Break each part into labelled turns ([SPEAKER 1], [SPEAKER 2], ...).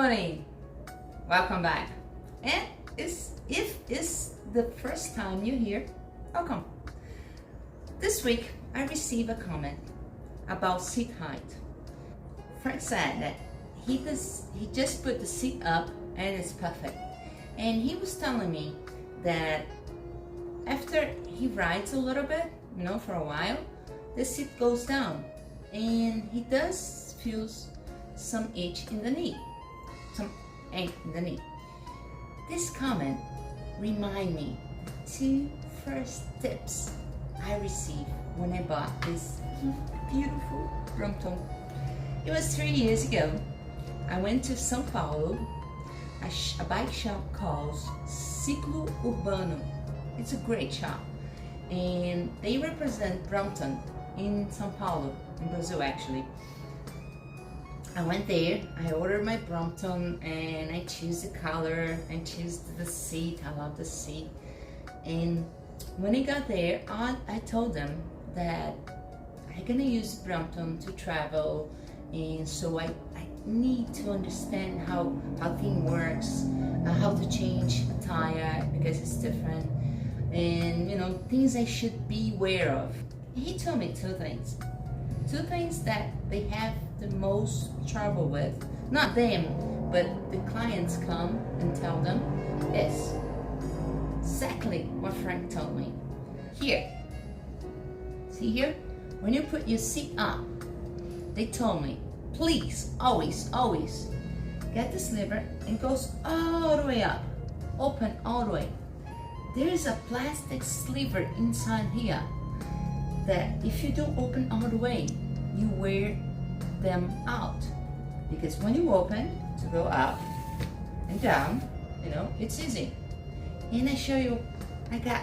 [SPEAKER 1] morning, welcome back. And if it's the first time you're here, welcome. This week I received a comment about seat height. Frank said that he just put the seat up and it's perfect. And he was telling me that after he rides a little bit, for a while, the seat goes down and he does feel some itch in the knee, some ache in the knee. This comment remind me two first tips I received when I bought this beautiful Brompton. It was 3 years ago. I went to São Paulo, a bike shop called Ciclo Urbano. It's a great shop, and they represent Brompton in São Paulo, in Brazil actually. I went there, I ordered my Brompton, and I choose the color, and choose the seat. I love the seat. And when I got there, I told them that I'm gonna use Brompton to travel, and so I need to understand how thing works, how to change a tire because it's different, and things I should be aware of. And he told me two things that they have the most trouble with, not them, but the clients come and tell them is exactly what Frank told me. Here, see here, when you put your seat up, they told me, please, always get this lever and goes all the way up, open all the way. There is a plastic sliver inside here that if you don't open all the way, you wear them out, because when you open to go up and down, it's easy. And I show you, I got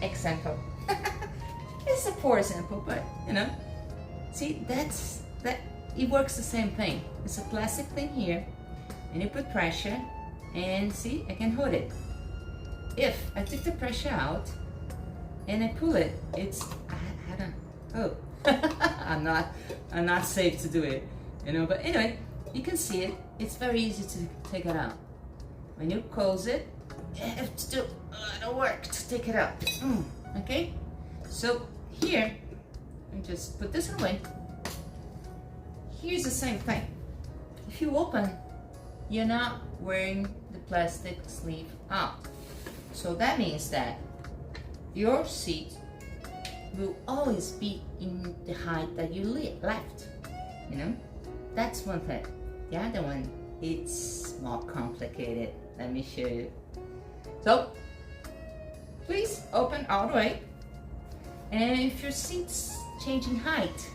[SPEAKER 1] example. It's a poor example, but see, that it works the same thing. It's a plastic thing here, and you put pressure, and see, I can hold it. If I take the pressure out and I pull it, it's I'm not safe to do it, but anyway, you can see it. It's very easy to take it out. When you close it, you have to do a lot of work to take it out. Okay, so here, and just put this away. Here's the same thing. If you open, you're not wearing the plastic sleeve out. So that means that your seat will always be in the height that you left. That's one thing. The other one, it's more complicated. Let me show you. So please open all the way, and if your seat's changing height,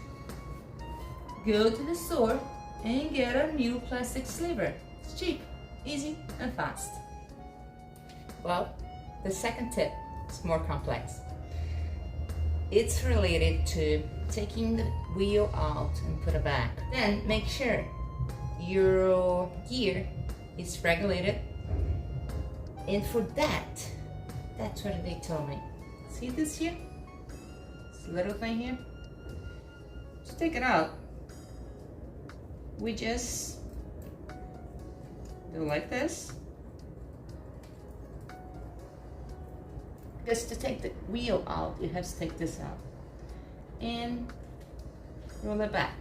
[SPEAKER 1] go to the store and get a new plastic sliver. It's cheap, easy, and fast. Well, the second tip is more complex. It's related to taking the wheel out and put it back. Then make sure your gear is regulated. And for that's what they told me. See this here? This little thing here? Just take it out. We just do like this. Just to take the wheel out, you have to take this out and roll it back.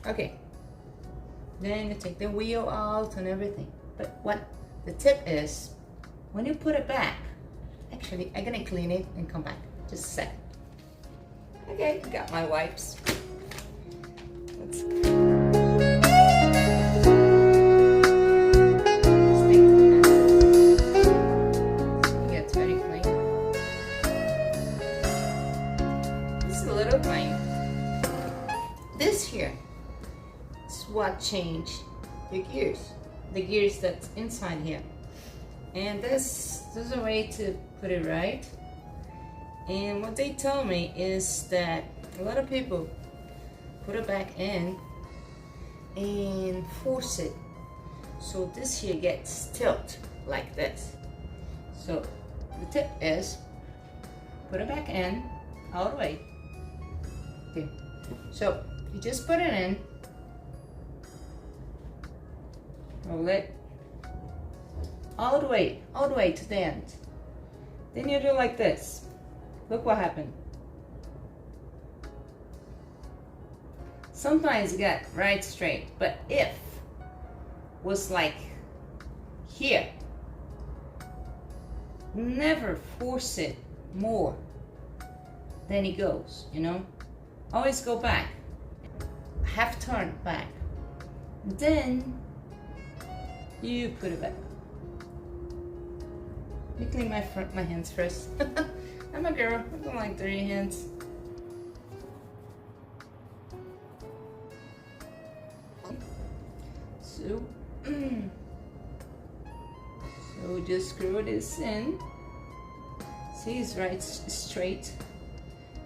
[SPEAKER 1] Okay, then you take the wheel out and everything. But what the tip is, when you put it back, actually I'm gonna clean it and come back just a second. Okay, got my wipes. Let's this here is what changed the gears that's inside here, and there's a way to put it right. And what they told me is that a lot of people put it back in and force it, so this here gets tilt like this. So the tip is put it back in all the way. Okay, so You just put it in, roll it all the way to the end. Then you do like this. Look what happened. Sometimes you get right straight, but if was like here, never force it more than it goes, you know? Always go back, half turn back, then you put it back. Let me clean my hands first. I'm a girl, I don't like dirty hands. So, so just screw this in. See, it's right straight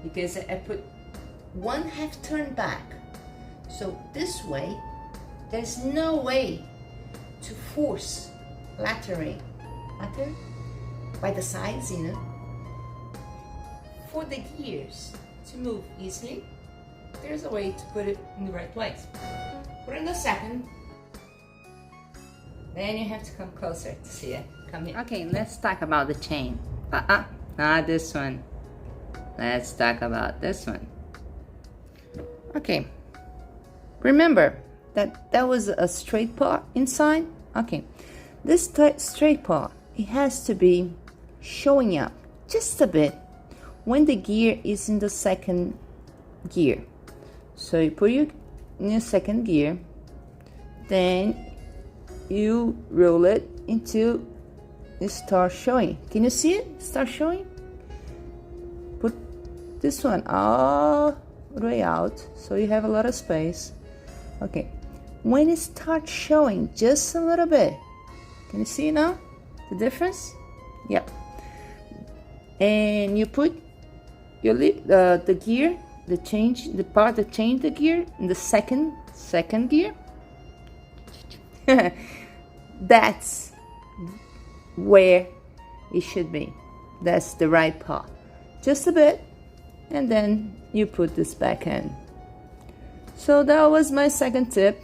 [SPEAKER 1] because I put one half turn back. So this way, there's no way to force laterally, by the sides, you know, for the gears to move easily. There's a way to put it in the right place. Put it in the second. Then you have to come closer to see it. Come here. Okay, let's talk about the chain. Not this one. Let's talk about this one. Okay. Remember that was a straight part inside? Okay. This straight part, it has to be showing up just a bit when the gear is in the second gear. So you put in your second gear, then you roll it until it starts showing. Can you see it? Start showing? Put this one all the way out so you have a lot of space. Okay. When it starts showing just a little bit, can you see now the difference? Yep. And you put your the gear, the part that changed the gear in the second gear. That's where it should be. That's the right part. Just a bit, and then you put this back in. So that was my second tip,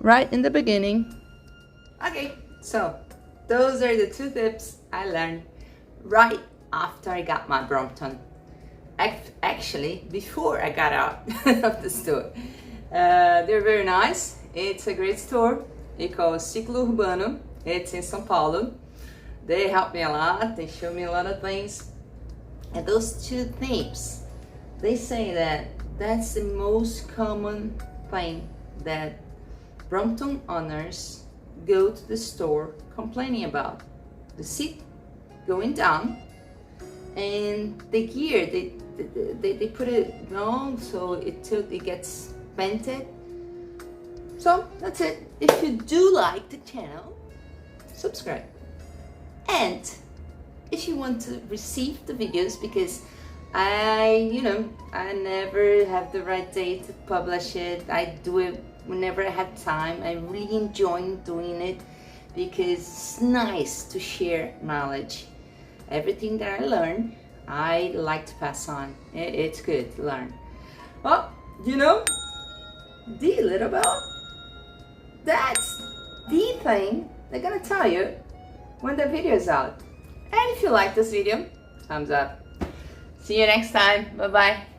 [SPEAKER 1] right in the beginning. Okay, so those are the 2 tips I learned right after I got my Brompton. Actually, before I got out of the store. They're very nice. It's a great store. It's called Ciclo Urbano. It's in São Paulo. They help me a lot. They show me a lot of things. And those 2 tips, they say that that's the most common thing that Brompton owners go to the store complaining about. The seat going down and the gear, they put it wrong, so it gets bented. So that's it. If you do like the channel, subscribe. And if you want to receive the videos, because I never have the right day to publish it. I do it whenever I have time. I really enjoy doing it because it's nice to share knowledge. Everything that I learn, I like to pass on. It's good to learn. Well, the little bell, that's the thing they're gonna tell you when the video is out. And if you like this video, thumbs up. See you next time. Bye bye.